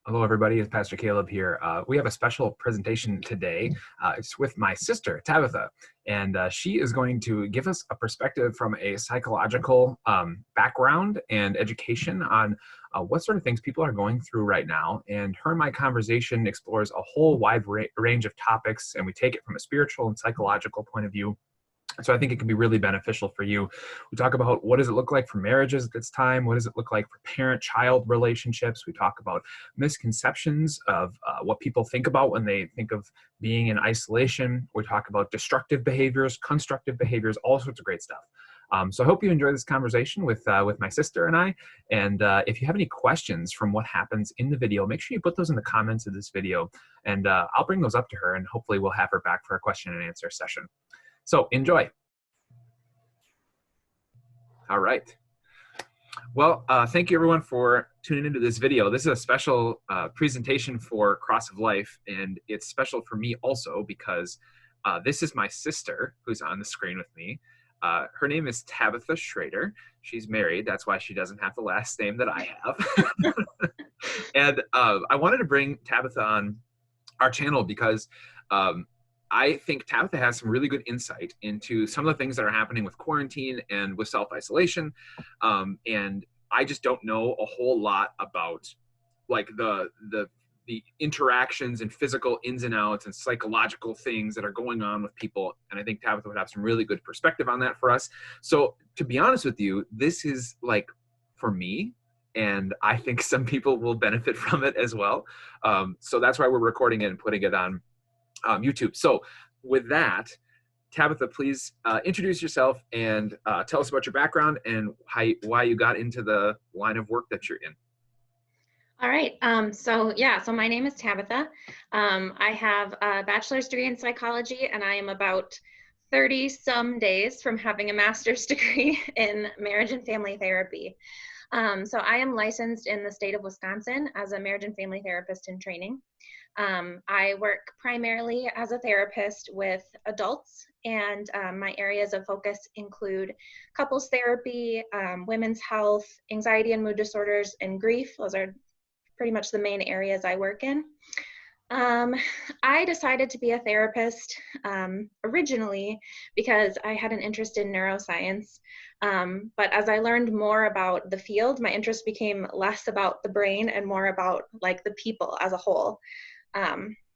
Hello, everybody. It's Pastor Caleb here. We have a special presentation today. It's with my sister, Tabitha, and she is going to give us a perspective from a psychological background and education on what sort of things people are going through right now. And her and my conversation explores a whole wide range of topics, and we take it from a spiritual and psychological point of view. So I think it can be really beneficial for you. We talk about what does it look like for marriages at this time? What does it look like for parent-child relationships? We talk about misconceptions of what people think about when they think of being in isolation. We talk about destructive behaviors, constructive behaviors, all sorts of great stuff. So I hope you enjoy this conversation with my sister and I. And if you have any questions from what happens in the video, make sure you put those in the comments of this video. And I'll bring those up to her, and hopefully we'll have her back for a question and answer session. So enjoy. All right. Well, thank you everyone for tuning into this video. This is a special presentation for Cross of Life, and it's special for me also because this is my sister who's on the screen with me. Her name is Tabitha Schroeder. She's married. That's why she doesn't have the last name that I have. And I wanted to bring Tabitha on our channel because I think Tabitha has some really good insight into some of the things that are happening with quarantine and with self-isolation. And I just don't know a whole lot about like the interactions and physical ins and outs and psychological things that are going on with people. And I think Tabitha would have some really good perspective on that for us. So to be honest with you, this is like for me, and I think some people will benefit from it as well. So that's why we're recording it and putting it on YouTube. So with that, Tabitha, please introduce yourself and tell us about your background and why you got into the line of work that you're in. All right. So my name is Tabitha. I have a bachelor's degree in psychology, and I am about 30 some days from having a master's degree in marriage and family therapy. So I am licensed in the state of Wisconsin as a marriage and family therapist in training. I work primarily as a therapist with adults, and my areas of focus include couples therapy, women's health, anxiety and mood disorders, and grief. Those are pretty much the main areas I work in. I decided to be a therapist originally because I had an interest in neuroscience. But as I learned more about the field, my interest became less about the brain and more about like the people as a whole.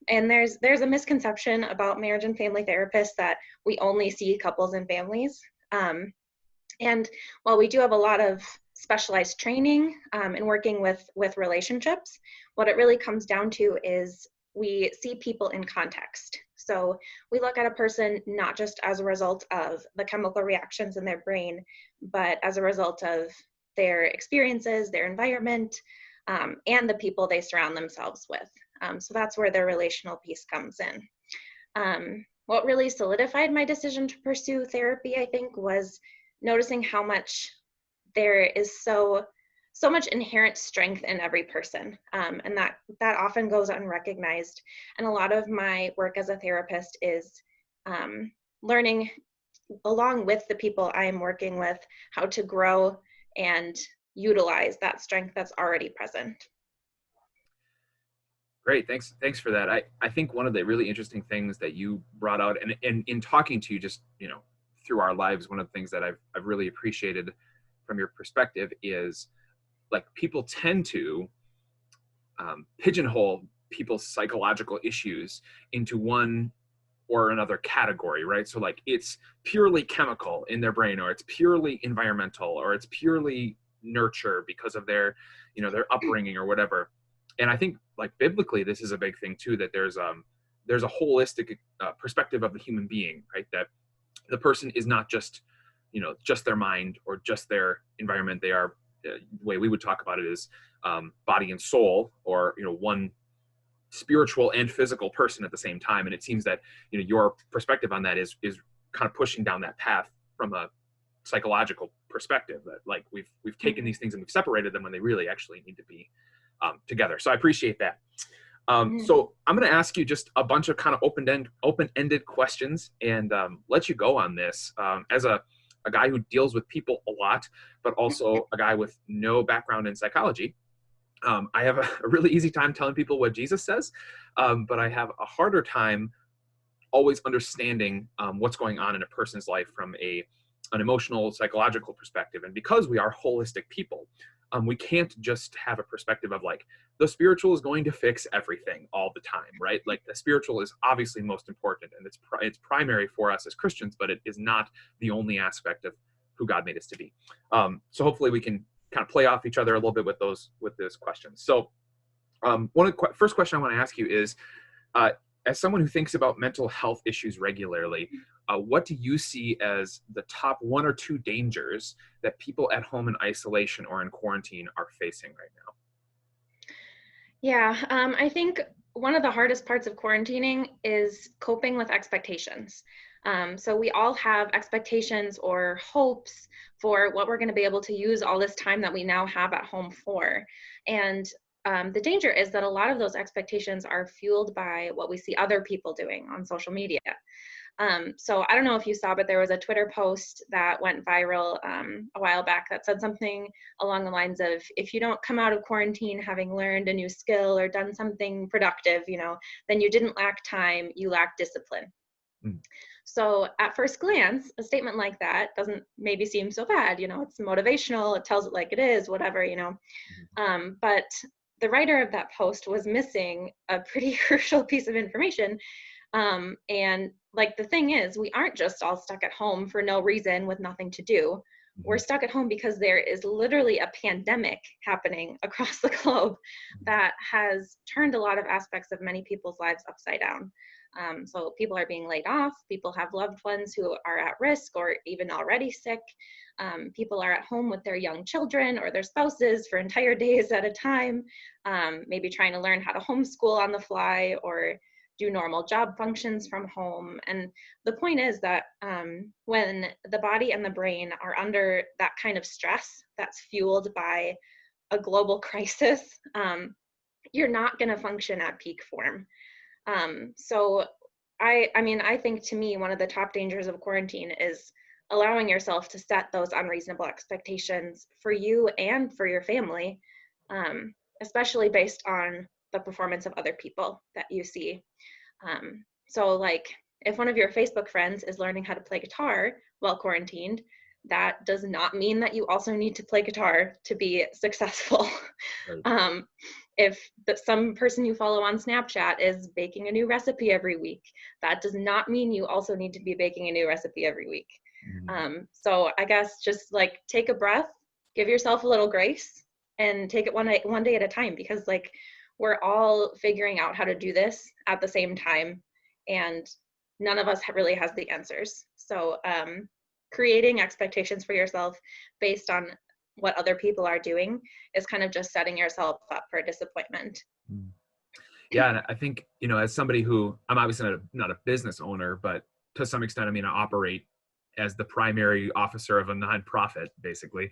And there's a misconception about marriage and family therapists that we only see couples and families. And while we do have a lot of specialized training in working with relationships, what it really comes down to is we see people in context. So we look at a person not just as a result of the chemical reactions in their brain, but as a result of their experiences, their environment, and the people they surround themselves with. So that's where their relational piece comes in. What really solidified my decision to pursue therapy, I think, was noticing how much there is so much inherent strength in every person, and that often goes unrecognized. And a lot of my work as a therapist is learning along with the people I am working with how to grow and utilize that strength that's already present. Great, thanks for that. I think one of the really interesting things that you brought out, and in talking to you just through our lives, one of the things that I've really appreciated from your perspective is like people tend to pigeonhole people's psychological issues into one or another category, right? So like it's purely chemical in their brain, or it's purely environmental, or it's purely nurture because of their upbringing or whatever. And I think like biblically, this is a big thing too, that there's a holistic perspective of the human being, right? That the person is not just their mind or just their environment. They are, the way we would talk about it is body and soul, or one spiritual and physical person at the same time. And it seems that your perspective on that is kind of pushing down that path from a psychological perspective, that like we've taken these things and we've separated them when they really actually need to be together. So I appreciate that. So I'm going to ask you just a bunch of kind of open-ended questions and let you go on this as a guy who deals with people a lot, but also a guy with no background in psychology. I have a really easy time telling people what Jesus says, but I have a harder time always understanding what's going on in a person's life from an emotional, psychological perspective. And because we are holistic people, we can't just have a perspective of like, the spiritual is going to fix everything all the time, right? Like the spiritual is obviously most important, and it's primary for us as Christians, but it is not the only aspect of who God made us to be. So hopefully we can kind of play off each other a little bit with those questions. So one of the first question I want to ask you is, as someone who thinks about mental health issues regularly, what do you see as the top 1 or 2 dangers that people at home in isolation or in quarantine are facing right now? Yeah, I think one of the hardest parts of quarantining is coping with expectations. So we all have expectations or hopes for what we're going to be able to use all this time that we now have at home for. And the danger is that a lot of those expectations are fueled by what we see other people doing on social media. So I don't know if you saw, but there was a Twitter post that went viral a while back that said something along the lines of, if you don't come out of quarantine having learned a new skill or done something productive, then you didn't lack time, you lack discipline. Mm. So at first glance, a statement like that doesn't maybe seem so bad. It's motivational, it tells it like it is, whatever. But the writer of that post was missing a pretty crucial piece of information. And like, the thing is, we aren't just all stuck at home for no reason with nothing to do. We're stuck at home because there is literally a pandemic happening across the globe that has turned a lot of aspects of many people's lives upside down. So people are being laid off, people have loved ones who are at risk or even already sick. People are at home with their young children or their spouses for entire days at a time, maybe trying to learn how to homeschool on the fly or do normal job functions from home. And the point is that when the body and the brain are under that kind of stress that's fueled by a global crisis, you're not going to function at peak form. So I think, to me, one of the top dangers of quarantine is allowing yourself to set those unreasonable expectations for you and for your family, especially based on the performance of other people that you see. So like, if one of your Facebook friends is learning how to play guitar while quarantined, that does not mean that you also need to play guitar to be successful. Right. If some person you follow on Snapchat is baking a new recipe every week, that does not mean you also need to be baking a new recipe every week. So I guess just like, take a breath, give yourself a little grace, and take it one day at a time, because like, we're all figuring out how to do this at the same time, and none of us really has the answers. So creating expectations for yourself based on what other people are doing is kind of just setting yourself up for disappointment. Yeah, and I think, as somebody who, I'm obviously not a business owner, but to some extent, I operate as the primary officer of a nonprofit, basically.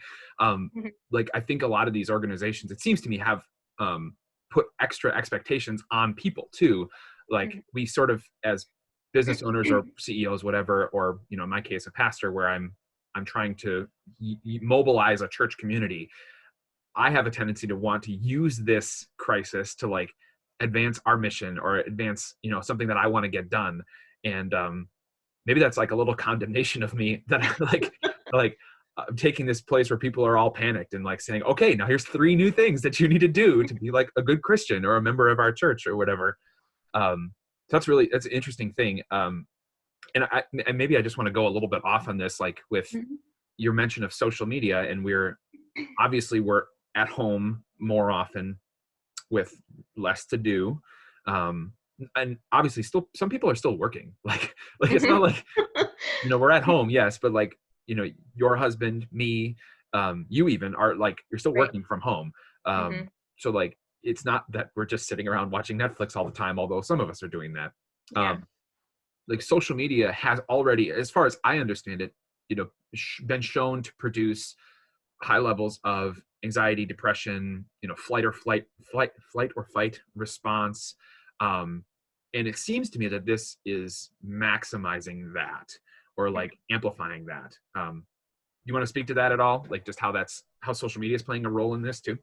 Like, I think a lot of these organizations, it seems to me, have put extra expectations on people too. Like, we sort of, as business owners or CEOs, whatever, or, in my case, a pastor, where I'm trying to mobilize a church community, I have a tendency to want to use this crisis to like advance our mission or advance, something that I want to get done. And maybe that's like a little condemnation of me, that I I'm taking this place where people are all panicked and like saying, okay, now here's 3 new things that you need to do to be like a good Christian or a member of our church or whatever. So that's an interesting thing. And maybe I just want to go a little bit off on this, like with your mention of social media, and we're at home more often with less to do. And obviously still, some people are still working. Like it's not like, we're at home, yes, but like, your husband, me, you even are like, you're still working from home. So like, it's not that we're just sitting around watching Netflix all the time, although some of us are doing that. Like, social media has already, as far as I understand it, been shown to produce high levels of anxiety, depression, flight or fight response. And it seems to me that this is maximizing that, or like amplifying that. You want to speak to that at all? Like, just how social media is playing a role in this too?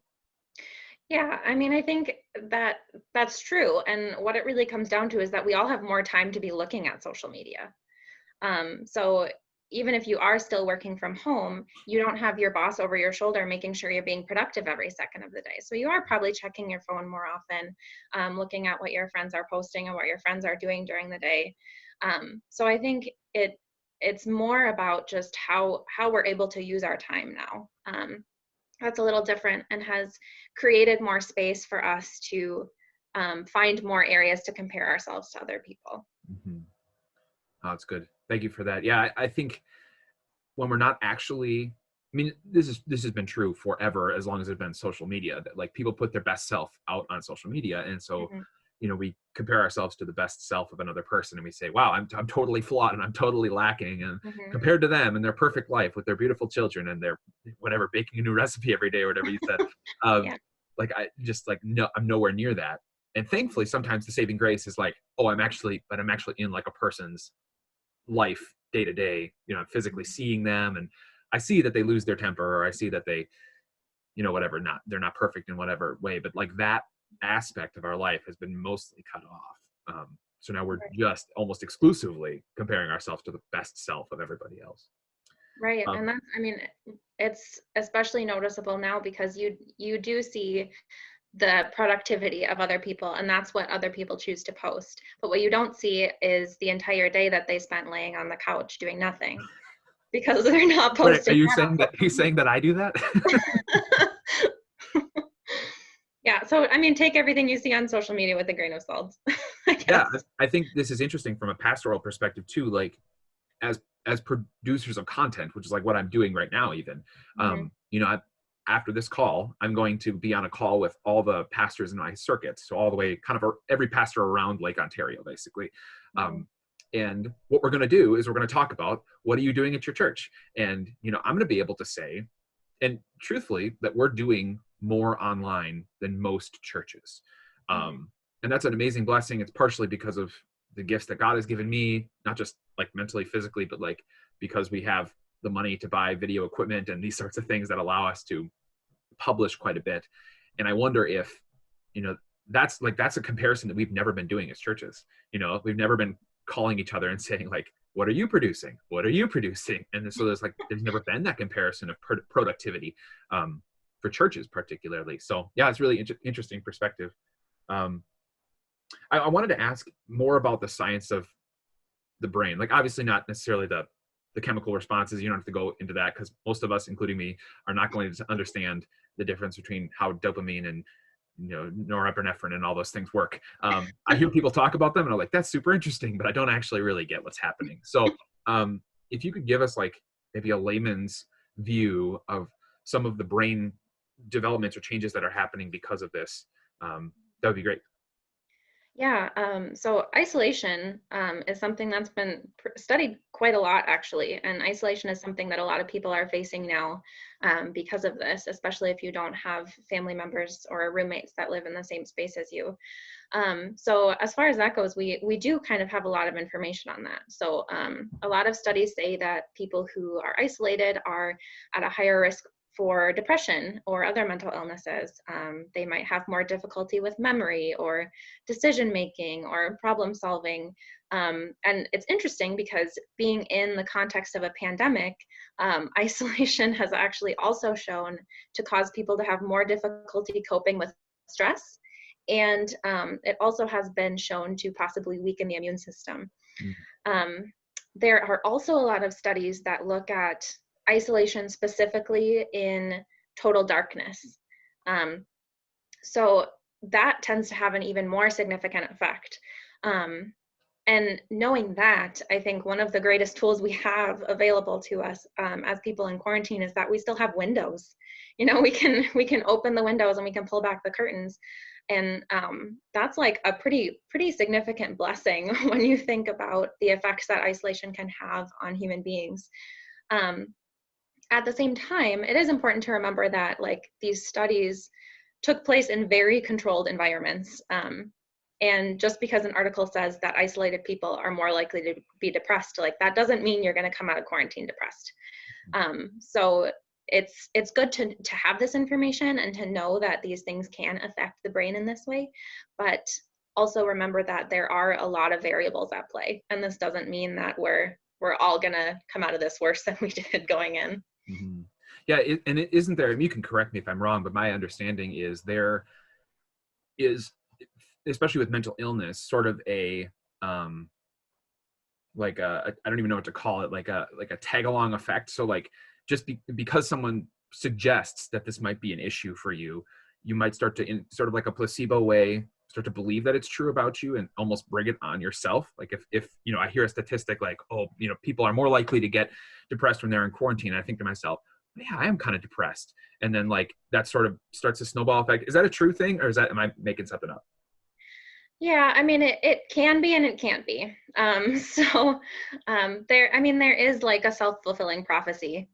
Yeah, I mean, I think that that's true. And what it really comes down to is that we all have more time to be looking at social media. So even if you are still working from home, you don't have your boss over your shoulder making sure you're being productive every second of the day. So you are probably checking your phone more often, looking at what your friends are posting and what your friends are doing during the day. So I think it's more about just how we're able to use our time now. That's a little different and has created more space for us to find more areas to compare ourselves to other people. Mm-hmm. Oh, that's good. Thank you for that. Yeah, I think when we're not actually, I mean, this has been true forever, as long as there's been social media, that like people put their best self out on social media. And so, Mhm. we compare ourselves to the best self of another person, and we say, wow, I'm totally flawed and I'm totally lacking. And Mhm. compared to them and their perfect life with their beautiful children and their whatever, baking a new recipe every day or whatever you said, um, Yeah. like I just like, no, I'm nowhere near that. And thankfully, sometimes the saving grace is like, oh, I'm actually in like a person's life day to day. I'm physically Mhm. seeing them, and I see that they lose their temper, or I see that they, whatever, not they're not perfect in whatever way, but like that aspect of our life has been mostly cut off. So now we're Right. just almost exclusively comparing ourselves to the best self of everybody else. Right. Um, And that's, I mean, it's especially noticeable now because you do see the productivity of other people, and that's what other people choose to post. But what you don't see is the entire day that they spent laying on the couch doing nothing because they're not wait, are posting you that saying on that social I do that? media. Yeah. So I mean, take everything you see on social media with a grain of salt, I Yeah, guess. I think this is interesting from a pastoral perspective too. Like as producers of content, which is like what I'm doing right now, even, Hmm. after this call, I'm going to be on a call with all the pastors in my circuit. So all the way kind of every pastor around Lake Ontario, basically. Hmm. Um, and what we're going to do is we're going to talk about, what are you doing at your church? And, I'm going to be able to say, and truthfully, that we're doing more online than most churches. Hmm. And that's an amazing blessing. It's partially because of the gifts that God has given me, not just like mentally, physically, but like because we have the money to buy video equipment and these sorts of things that allow us to publish quite a bit. And I wonder if, you know, that's a comparison that we've never been doing as churches. We've never been calling each other and saying like, what are you producing? What are you producing? And so there's never been that comparison of productivity for churches particularly. So yeah, it's really interesting perspective. Um, I wanted to ask more about the science of the brain. Like obviously not necessarily the chemical responses. You don't have to go into that because most of us, including me, are not going to understand the difference between how dopamine and norepinephrine and all those things work. I hear people talk about them and I'm like, that's super interesting, but I don't actually really get what's happening. So if you could give us like maybe a layman's view of some of the brain developments or changes that are happening because of this, that would be great. Yeah, so isolation is something that's been studied quite a lot, actually. And isolation is something that a lot of people are facing now because of this, especially if you don't have family members or roommates that live in the same space as you. So as far as that goes, we do kind of have a lot of information on that. So a lot of studies say that people who are isolated are at a higher risk for depression or other mental illnesses. They might have more difficulty with memory or decision making or problem solving. And it's interesting because being in the context of a pandemic, isolation has actually also shown to cause people to have more difficulty coping with stress. And it also has been shown to possibly weaken the immune system. Mm. Um, there are also a lot of studies that look at isolation specifically in total darkness. Um, so that tends to have an even more significant effect. Um, and knowing that, I think one of the greatest tools we have available to us as people in quarantine is that we still have windows. We can open the windows and we can pull back the curtains, and that's like a pretty significant blessing when you think about the effects that isolation can have on human beings. Um, at the same time, it is important to remember that like these studies took place in very controlled environments. And just because an article says that isolated people are more likely to be depressed, like that doesn't mean you're going to come out of quarantine depressed. So it's good to have this information and to know that these things can affect the brain in this way, but also remember that there are a lot of variables at play, and this doesn't mean that we're all gonna come out of this worse than we did going in. Mm-hmm. Yeah, and it isn't there. You can correct me if I'm wrong, but my understanding is there is, especially with mental illness, sort of a like a, I don't even know what to call it, like a tag along effect. So like just because someone suggests that this might be an issue for you, you might start to, in sort of like a placebo way, start to believe that it's true about you and almost bring it on yourself. Like if you know, I hear a statistic like, oh, you know, people are more likely to get depressed when they're in quarantine. I think to myself, yeah, I am kind of depressed. And then like that sort of starts a snowball effect. Is that a true thing, or am I making something up? Yeah, I mean, it can be and it can't be. There is like a self-fulfilling prophecy,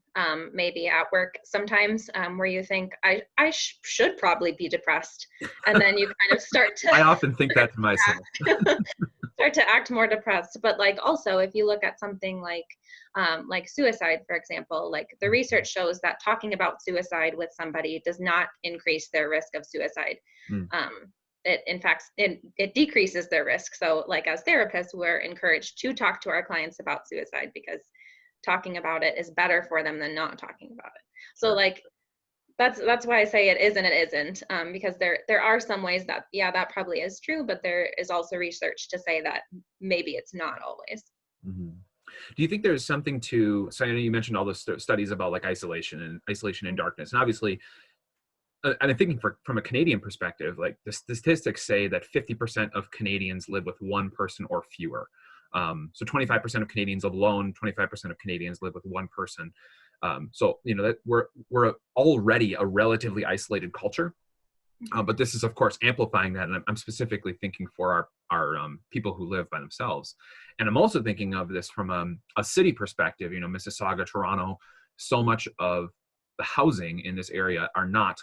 maybe at work sometimes, where you think, I should probably be depressed. And then you kind of start to I often think that to myself. start to act more depressed. But like also, if you look at something like suicide, for example, like the research shows that talking about suicide with somebody does not increase their risk of suicide. Mm. It in fact it decreases their risk. So like as therapists, we're encouraged to talk to our clients about suicide because talking about it is better for them than not talking about it. So Sure. like that's why I say it is and it isn't, because there are some ways that, yeah, that probably is true, but there is also research to say that maybe it's not always. Mm-hmm. Do you think there's something to, so I know you mentioned all the studies about like isolation and darkness, and obviously, and I'm thinking from a Canadian perspective, like the statistics say that 50% of Canadians live with one person or fewer. So 25% of Canadians alone, 25% of Canadians live with one person. So, you know, that we're already a relatively isolated culture. But this is, of course, amplifying that. And I'm specifically thinking for our people who live by themselves. And I'm also thinking of this from a city perspective, you know, Mississauga, Toronto, so much of the housing in this area are not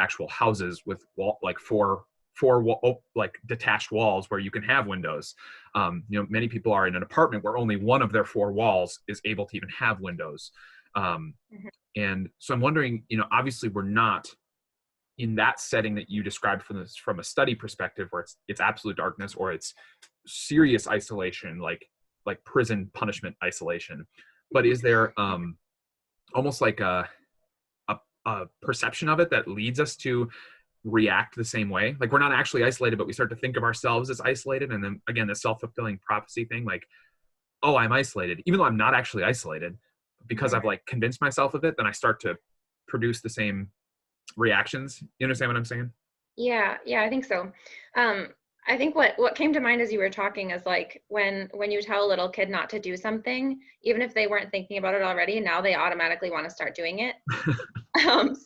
actual houses with like four like detached walls where you can have windows. You know, many people are in an apartment where only one of their four walls is able to even have windows. And so I'm wondering, you know, obviously we're not in that setting that you described from a study perspective, where it's absolute darkness or it's serious isolation, like prison punishment isolation. But is there almost like a perception of it that leads us to react the same way? Like we're not actually isolated, but we start to think of ourselves as isolated. And then again, the self-fulfilling prophecy thing, like, oh, I'm isolated, even though I'm not actually isolated, because I've like convinced myself of it, then I start to produce the same reactions. You understand what I'm saying? Yeah, I think so. I think what came to mind as you were talking is like when you tell a little kid not to do something, even if they weren't thinking about it already, now they automatically want to start doing it.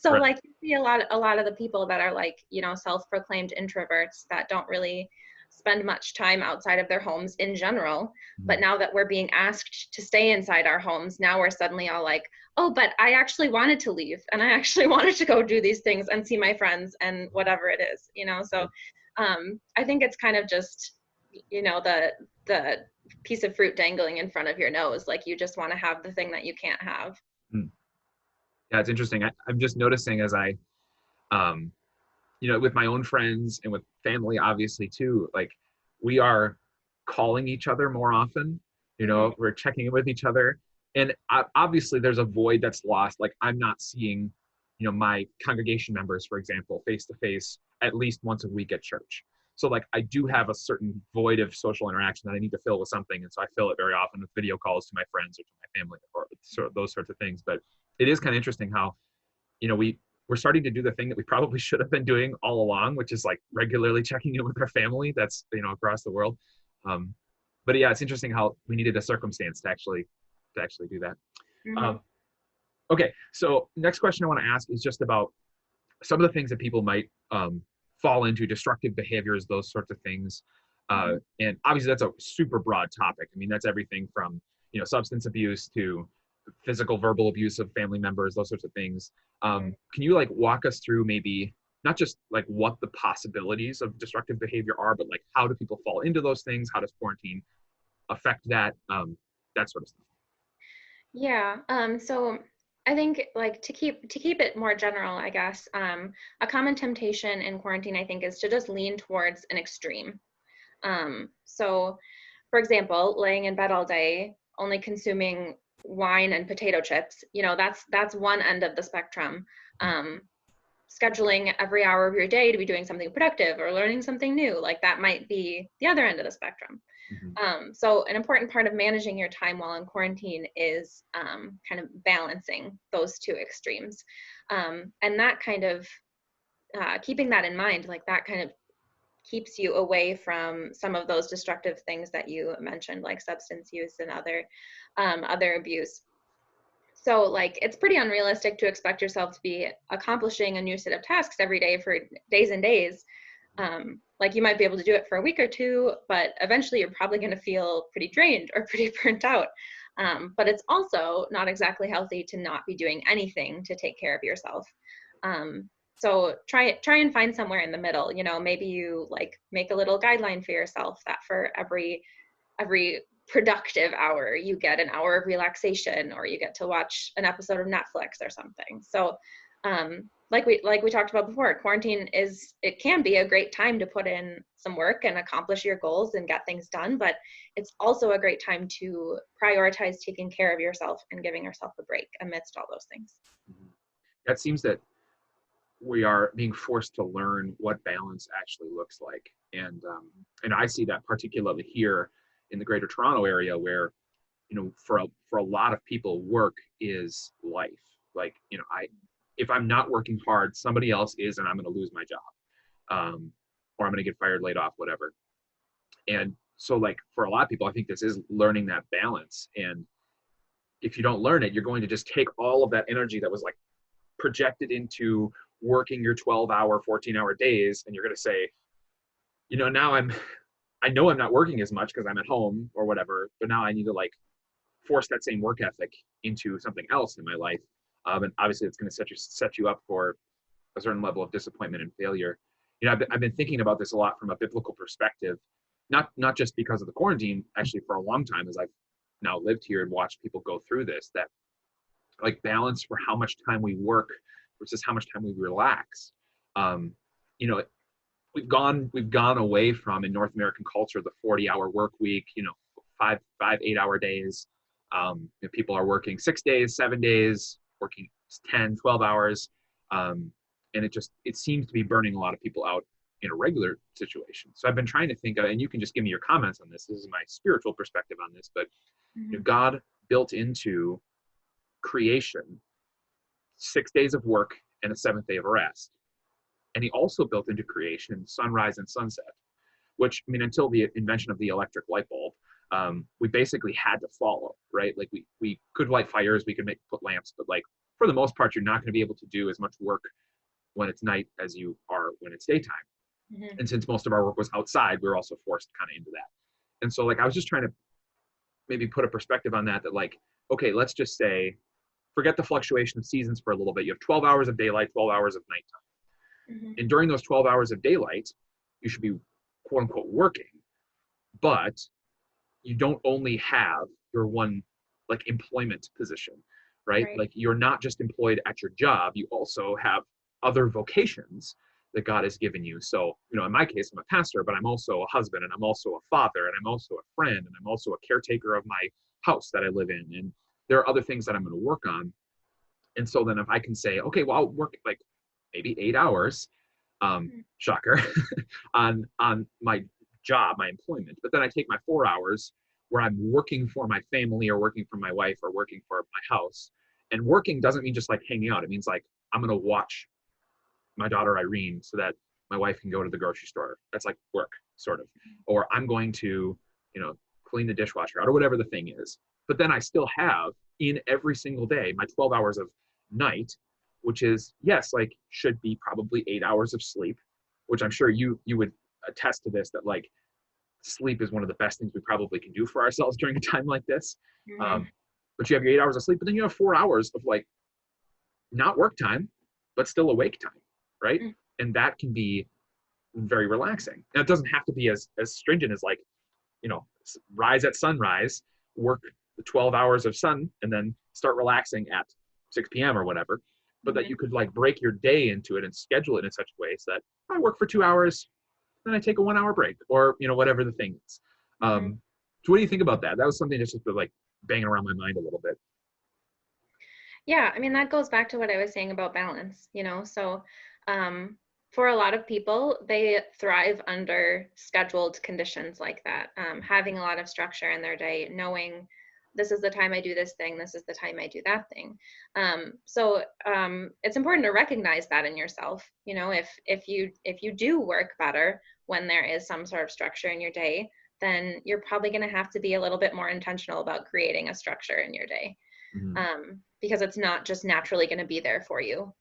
So Right. like you see a lot of the people that are like, you know, self-proclaimed introverts that don't really spend much time outside of their homes in general. But now that we're being asked to stay inside our homes, now we're suddenly all like, oh, but I actually wanted to leave and I actually wanted to go do these things and see my friends and whatever it is, you know? So I think it's kind of just, you know, the piece of fruit dangling in front of your nose. Like you just want to have the thing that you can't have. Yeah, it's interesting. I'm just noticing as um, you know, with my own friends and with family, obviously too, like we are calling each other more often, you know, we're checking in with each other. And obviously there's a void that's lost. Like I'm not seeing, you know, my congregation members, for example, face to face at least once a week at church. So like I do have a certain void of social interaction that I need to fill with something. And so I fill it very often with video calls to my friends or to my family or sort of those sorts of things. But it is kind of interesting how, you know, we're starting to do the thing that we probably should have been doing all along, which is like regularly checking in with our family that's, you know, across the world. But yeah, it's interesting how we needed a circumstance to actually do that. Okay, so next question I want to ask is just about some of the things that people might fall into, destructive behaviors, those sorts of things. And obviously that's a super broad topic. I mean, that's everything from, you know, substance abuse to physical, verbal abuse of family members, those sorts of things. Can you like walk us through maybe not just like what the possibilities of destructive behavior are, but like how do people fall into those things? How does quarantine affect that? That sort of stuff. Yeah. So I think like to keep it more general, I guess, a common temptation in quarantine, I think, is to just lean towards an extreme. So for example, laying in bed all day, only consuming wine and potato chips, that's one end of the spectrum. Scheduling every hour of your day to be doing something productive or learning something new, like that might be the other end of the spectrum. So an important part of managing your time while in quarantine is kind of balancing those two extremes. And that kind of, keeping that in mind, like that kind of keeps you away from some of those destructive things that you mentioned, like substance use and other abuse. So like it's pretty unrealistic to expect yourself to be accomplishing a new set of tasks every day for days and days. Like you might be able to do it for a week or two, but eventually you're probably going to feel pretty drained or pretty burnt out. But it's also not exactly healthy to not be doing anything to take care of yourself. So try and find somewhere in the middle. Maybe you like make a little guideline for yourself that for every productive hour you get an hour of relaxation, or you get to watch an episode of Netflix or something. So like we talked about before, quarantine it can be a great time to put in some work and accomplish your goals and get things done, but it's also a great time to prioritize taking care of yourself and giving yourself a break amidst all those things. It seems that we are being forced to learn what balance actually looks like, and I see that particularly here in the Greater Toronto area, where for a lot of people, work is life. Like, if I'm not working hard, somebody else is, and I'm going to lose my job, or I'm going to get fired, laid off, whatever. And so, like, for a lot of people, I think this is learning that balance. And if you don't learn it, you're going to just take all of that energy that was like projected into working your 12-hour, 14-hour days, and you're going to say, now I know I'm not working as much because I'm at home or whatever, but now I need to like force that same work ethic into something else in my life. And obviously it's going to set you up for a certain level of disappointment and failure. I've been thinking about this a lot from a biblical perspective, not just because of the quarantine, actually for a long time, as I've now lived here and watched people go through this, that like balance for how much time we work versus how much time we relax. We've gone away from, in North American culture, the 40-hour work week, 8-hour days. People are working 6 days, 7 days, working 10, 12 hours. And it seems to be burning a lot of people out in a regular situation. So I've been trying to think of, and you can just give me your comments on this. This is my spiritual perspective on this, but God built into creation 6 days of work and a 7th day of rest. And he also built into creation sunrise and sunset, which, until the invention of the electric light bulb, we basically had to follow, right? Like we could light fires, we could put lamps, but like for the most part, you're not going to be able to do as much work when it's night as you are when it's daytime. And since most of our work was outside, we were also forced kind of into that. And so like I was just trying to maybe put a perspective on that like, okay, let's just say, forget the fluctuation of seasons for a little bit. You have 12 hours of daylight, 12 hours of nighttime. And during those 12 hours of daylight, you should be quote unquote working, but you don't only have your one like employment position, right? Like you're not just employed at your job, you also have other vocations that God has given you. So, in my case, I'm a pastor, but I'm also a husband, and I'm also a father, and I'm also a friend, and I'm also a caretaker of my house that I live in. And there are other things that I'm going to work on. And so then if I can say, okay, well, I'll work like maybe 8 hours, shocker, on my job, my employment, but then I take my 4 hours where I'm working for my family or working for my wife or working for my house. And working doesn't mean just like hanging out. It means like I'm going to watch my daughter Irene so that my wife can go to the grocery store. That's like work, sort of. Or I'm going to, clean the dishwasher or whatever the thing is. But then I still have in every single day my 12 hours of night, which is, yes, like should be probably 8 hours of sleep, which I'm sure you would attest to this, that like sleep is one of the best things we probably can do for ourselves during a time like this. But you have your 8 hours of sleep, but then you have 4 hours of like not work time, but still awake time, right? And that can be very relaxing. Now, it doesn't have to be as stringent as like, rise at sunrise, work the 12 hours of sun, and then start relaxing at 6 p.m. or whatever, but that Mhm. you could like break your day into it and schedule it in such a way so that I work for 2 hours, then I take a 1 hour break, or whatever the thing is. Mhm. So what do you think about that? That was something that's just like banging around my mind a little bit. Yeah, I mean, that goes back to what I was saying about balance, So, for a lot of people, they thrive under scheduled conditions like that, having a lot of structure in their day, knowing this is the time I do this thing, this is the time I do that thing. So, it's important to recognize that in yourself. If you do work better when there is some sort of structure in your day, then you're probably going to have to be a little bit more intentional about creating a structure in your day, Mm-hmm. because it's not just naturally going to be there for you,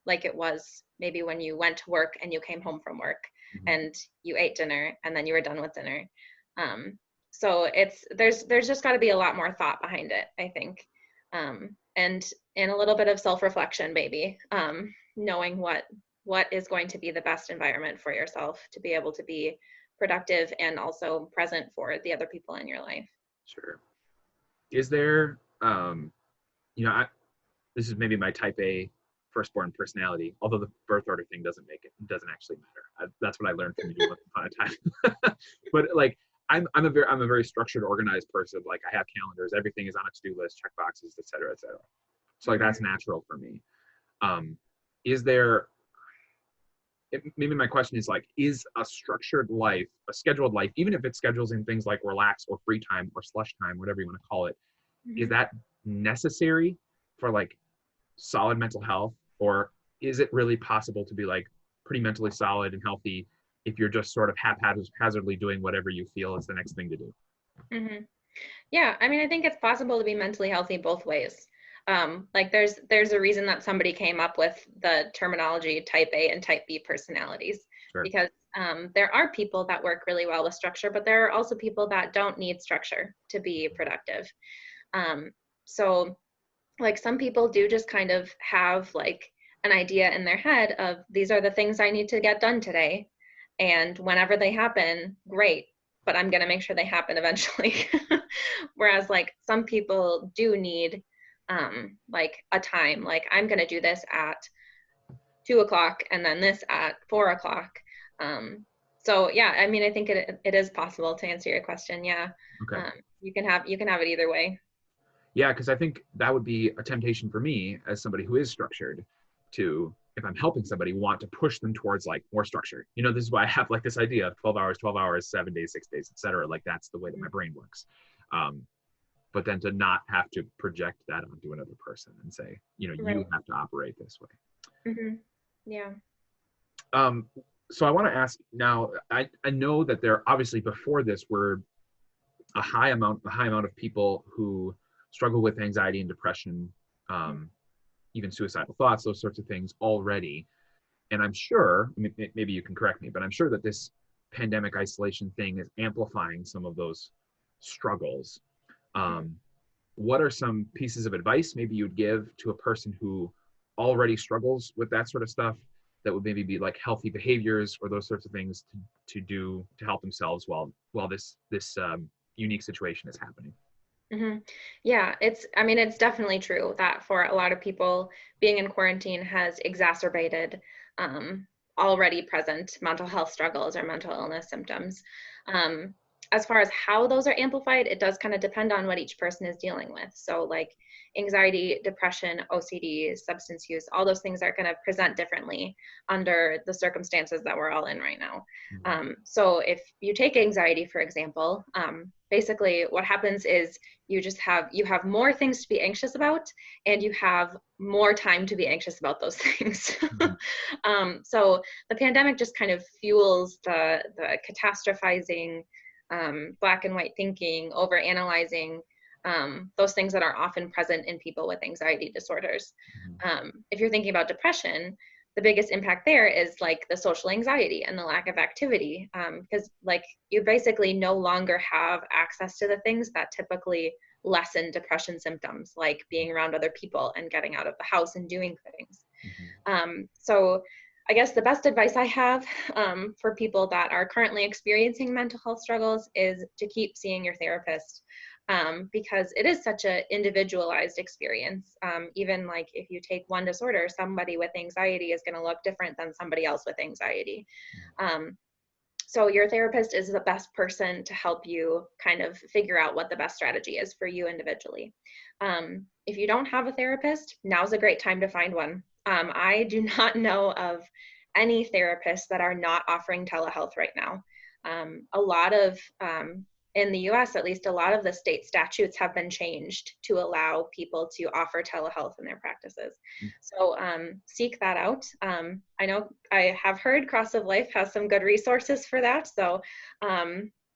like it was maybe when you went to work and you came home from work Mm-hmm. and you ate dinner and then you were done with dinner. So there's just got to be a lot more thought behind it, I think, and a little bit of self-reflection, maybe, knowing what is going to be the best environment for yourself to be able to be productive and also present for the other people in your life. Sure. Is there, this is maybe my type A firstborn personality, although the birth order thing doesn't actually matter. That's what I learned from you once upon a time. But like, I'm a very structured, organized person. Like I have calendars, everything is on a to-do list, check boxes, et cetera, et cetera. So like Mhm. that's natural for me. Is there, maybe my question is like, is a structured life, a scheduled life, even if it schedules in things like relax or free time or slush time, whatever you want to call it, is Mhm. that necessary for like solid mental health, or is it really possible to be like pretty mentally solid and healthy if you're just sort of haphazardly doing whatever you feel is the next thing to do? Mhm. Yeah, I mean, I think it's possible to be mentally healthy both ways. Like there's a reason that somebody came up with the terminology type A and type B personalities, Sure. because there are people that work really well with structure, but there are also people that don't need structure to be productive. Um, so like some people do just kind of have like an idea in their head of these are the things I need to get done today. And whenever they happen, great, but I'm going to make sure they happen eventually. Whereas like some people do need like a time, like I'm going to do this at 2 o'clock and then this at 4 o'clock. So yeah, I mean, I think it is possible to answer your question. Yeah. Okay. You can have it either way. Yeah, because I think that would be a temptation for me as somebody who is structured to, if I'm helping somebody, want to push them towards like more structure. This is why I have like this idea of 12 hours, 7 days, 6 days, et cetera. Like that's the way that my brain works. Um, but then to not have to project that onto another person and say, you Right. have to operate this way. Hmm. Yeah. Um, so I want to ask now, I know that there obviously before this were a high amount of people who struggle with anxiety and depression, um, even suicidal thoughts, those sorts of things already. And I'm sure, maybe you can correct me, but I'm sure that this pandemic isolation thing is amplifying some of those struggles. Hmm. Um, what are some pieces of advice maybe you'd give to a person who already struggles with that sort of stuff, that would maybe be like healthy behaviors or those sorts of things to do to help themselves while this unique situation is happening? Hmm. Yeah, I mean, it's definitely true that for a lot of people, being in quarantine has exacerbated um, already present mental health struggles or mental illness symptoms. Um, as far as how those are amplified, it does kind of depend on what each person is dealing with. So, like anxiety, depression, OCD, substance use, all those things are going to present differently under the circumstances that we're all in right now. Mm-hmm. So, if you take anxiety, for example, basically what happens is you have more things to be anxious about, and you have more time to be anxious about those things. Mm-hmm. So the pandemic just kind of fuels the catastrophizing, black and white thinking, over analyzing, those things that are often present in people with anxiety disorders. If you're thinking about depression, the biggest impact there is like the social anxiety and the lack of activity, because like you basically no longer have access to the things that typically lessen depression symptoms, like being around other people and getting out of the house and doing things. Mm-hmm. So I guess the best advice I have, for people that are currently experiencing mental health struggles is to keep seeing your therapist. because it is such an individualized experience. Even like if you take one disorder, somebody with anxiety is going to look different than somebody else with anxiety. So your therapist is the best person to help you kind of figure out what the best strategy is for you individually. If you don't have a therapist, now's a great time to find one. I do not know of any therapists that are not offering telehealth right now. A lot of, in the US at least, a lot of the state statutes have been changed to allow people to offer telehealth in their practices. So seek that out. I know I have heard Cross of Life has some good resources for that. So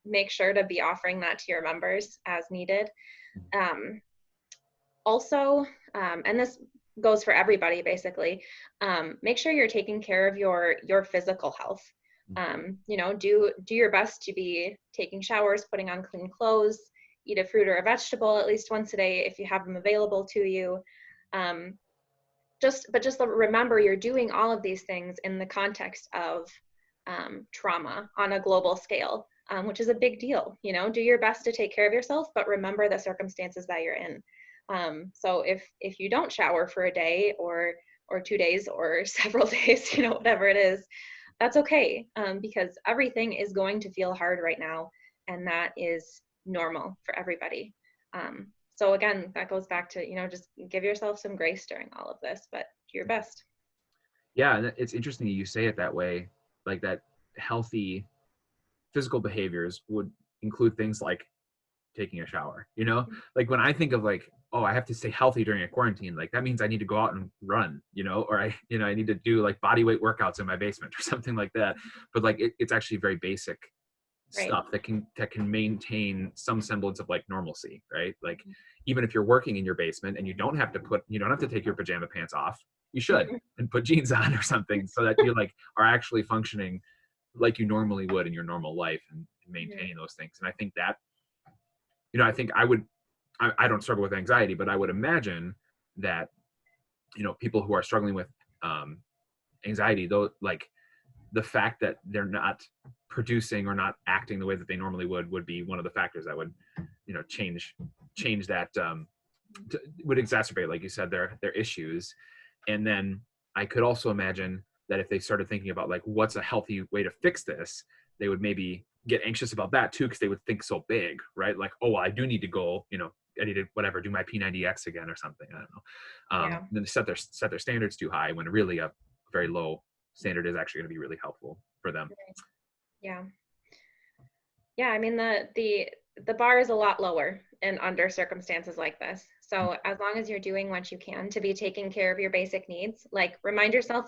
make sure to be offering that to your members as needed. Also, and this goes for everybody basically, make sure you're taking care of your physical health. You know, do your best to be taking showers, putting on clean clothes, eat a fruit or a vegetable at least once a day if you have them available to you. Just remember you're doing all of these things in the context of trauma on a global scale, which is a big deal. You know, do your best to take care of yourself, but remember the circumstances that you're in. So if you don't shower for a day or 2 days or several days, you know, whatever it is, that's okay, because everything is going to feel hard right now, and that is normal for everybody. So again, that goes back to, you know, just give yourself some grace during all of this, but do your best. Yeah, and it's interesting you say it that way, like that healthy physical behaviors would include things like taking a shower, you know? Like when I think of like, oh, I have to stay healthy during a quarantine, like that means I need to go out and run, you know, or I need to do like body weight workouts in my basement or something like that. But like it's actually very basic stuff that can maintain some semblance of like normalcy, right? Like even if you're working in your basement and you don't have to take your pajama pants off, you should, and put jeans on or something so that you like are actually functioning like you normally would in your normal life and maintaining those things. And I think that, you know, I think I don't struggle with anxiety, but I would imagine that, you know, people who are struggling with anxiety, though, like the fact that they're not producing or not acting the way that they normally would be one of the factors that would, you know, change that, would exacerbate, like you said, their issues. And then I could also imagine that if they started thinking about like, what's a healthy way to fix this, they would maybe get anxious about that too, because they would think so big, right? Like, oh, well, I do need to go, you know, I need to whatever, do my P90X again or something. I don't know. And then set their standards too high when really a very low standard is actually going to be really helpful for them. Yeah. I mean, the bar is a lot lower in under circumstances like this. So as long as you're doing what you can to be taking care of your basic needs, like remind yourself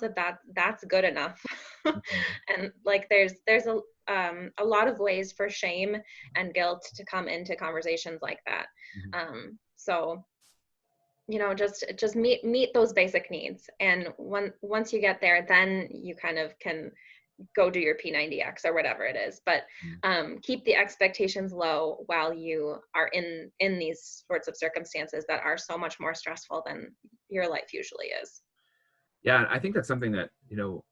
that's good enough. And like there's a lot of ways for shame and guilt to come into conversations like that. So, you know, just meet those basic needs. And once you get there, then you kind of can go do your P90X or whatever it is, but keep the expectations low while you are in these sorts of circumstances that are so much more stressful than your life usually is. Yeah, I think that's something that, you know,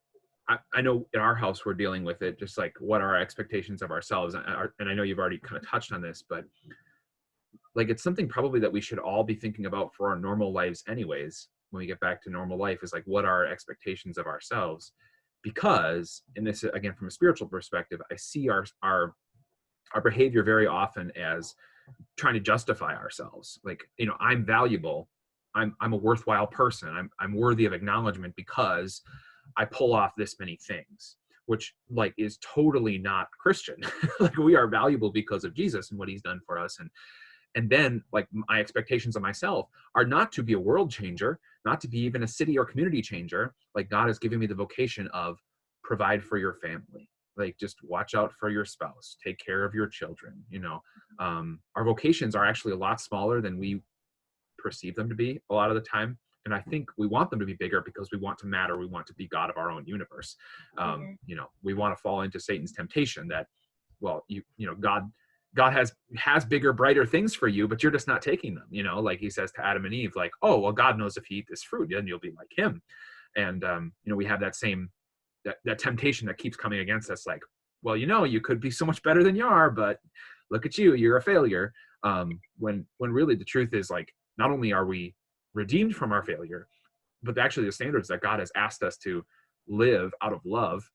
I know in our house we're dealing with it, just like what are our expectations of ourselves, and I know you've already kind of touched on this, but like it's something probably that we should all be thinking about for our normal lives anyways, when we get back to normal life, is like, what are our expectations of ourselves? Because, and this again from a spiritual perspective, I see our behavior very often as trying to justify ourselves. Like, you know, I'm valuable, I'm a worthwhile person, I'm worthy of acknowledgement because I pull off this many things, which like is totally not Christian. Like we are valuable because of Jesus and what he's done for us. And then like my expectations of myself are not to be a world changer, not to be even a city or community changer. Like God has given me the vocation of provide for your family, like just watch out for your spouse, take care of your children. You know, our vocations are actually a lot smaller than we perceive them to be a lot of the time. And I think we want them to be bigger because we want to matter. We want to be God of our own universe. You know, we want to fall into Satan's temptation that, well, you know, God has bigger, brighter things for you, but you're just not taking them. You know, like he says to Adam and Eve, like, oh, well, God knows if you eat this fruit, then you'll be like him. And, you know, we have that same, that temptation that keeps coming against us. Like, well, you know, you could be so much better than you are, but look at you, you're a failure. when really the truth is, like, not only are we redeemed from our failure, but actually the standards that God has asked us to live out of love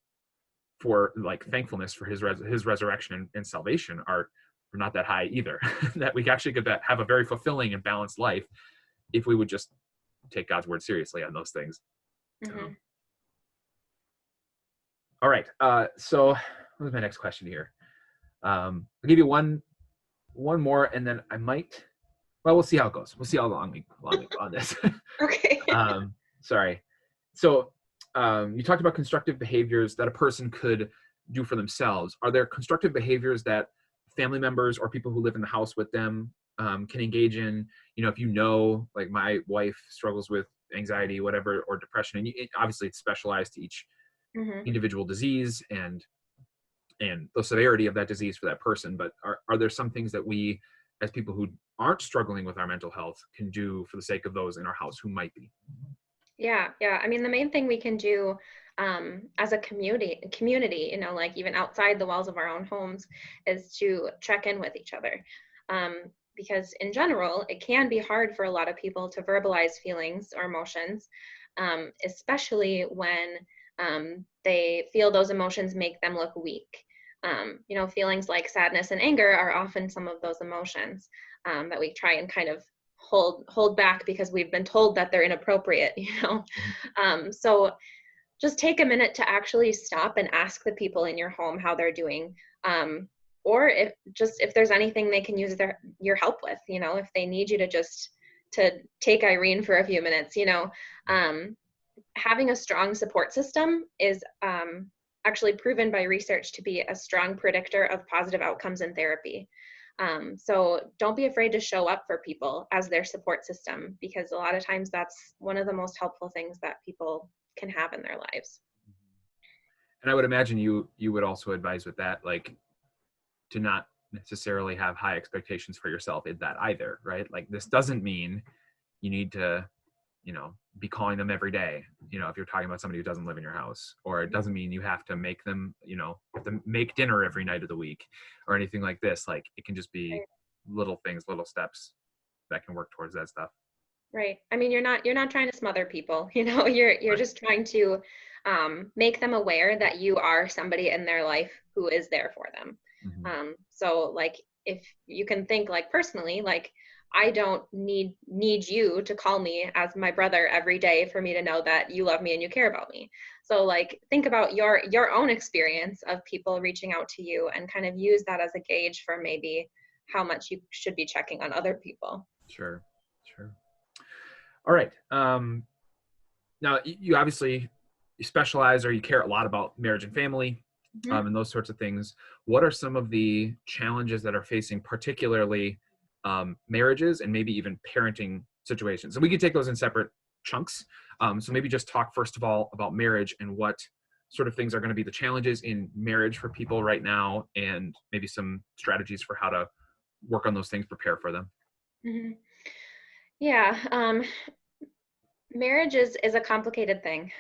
for, like, thankfulness for his resurrection and salvation are not that high either. That we actually could have a very fulfilling and balanced life if we would just take God's word seriously on those things. Mm-hmm. All right. So what was my next question here? I'll give you one more, and then I might. Well, we'll see how it goes. We'll see how long we go on this. Okay. Sorry. So you talked about constructive behaviors that a person could do for themselves. Are there constructive behaviors that family members or people who live in the house with them can engage in? If like my wife struggles with anxiety, whatever, or depression, and obviously it's specialized to each Mm-hmm. individual disease and the severity of that disease for that person. But are there some things that we, as people who aren't struggling with our mental health, can do for the sake of those in our house who might be? Yeah. I mean, the main thing we can do as a community, like even outside the walls of our own homes, is to check in with each other. Because in general, it can be hard for a lot of people to verbalize feelings or emotions, especially when they feel those emotions make them look weak. Feelings like sadness and anger are often some of those emotions that we try and kind of hold back because we've been told that they're inappropriate. So just take a minute to actually stop and ask the people in your home how they're doing, or if there's anything they can use your help with. If they need you to take Irene for a few minutes. Having a strong support system is actually proven by research to be a strong predictor of positive outcomes in therapy. So don't be afraid to show up for people as their support system, because a lot of times that's one of the most helpful things that people can have in their lives. And I would imagine you would also advise with that, like, to not necessarily have high expectations for yourself in that either, right? Like, this doesn't mean you need to, be calling them every day, if you're talking about somebody who doesn't live in your house, or it doesn't mean you have to make them, have to make dinner every night of the week or anything like this. Like, it can just be little things, little steps that can work towards that stuff. Right. I mean, you're not trying to smother people, you're Right. just trying to make them aware that you are somebody in their life who is there for them. Mm-hmm. So like, if you can think like personally, like, I don't need you to call me as my brother every day for me to know that you love me and you care about me. So like, think about your own experience of people reaching out to you and kind of use that as a gauge for maybe how much you should be checking on other people. Sure. All right. Now you obviously you specialize, or you care a lot about marriage and family, Mm-hmm. and those sorts of things. What are some of the challenges that are facing particularly marriages and maybe even parenting situations? And we could take those in separate chunks. So maybe just talk first of all about marriage and what sort of things are going to be the challenges in marriage for people right now, and maybe some strategies for how to work on those things, prepare for them. Mm-hmm. Yeah. Marriage is a complicated thing.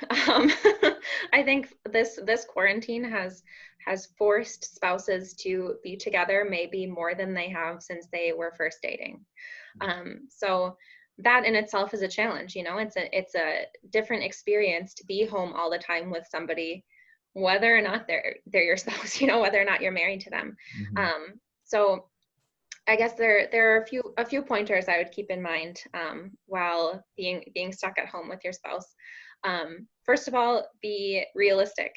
I think this quarantine has forced spouses to be together maybe more than they have since they were first dating. So that in itself is a challenge. It's a different experience to be home all the time with somebody, whether or not they're your spouse. Whether or not you're married to them. Mm-hmm. So I guess there are a few pointers I would keep in mind while being stuck at home with your spouse. First of all, be realistic.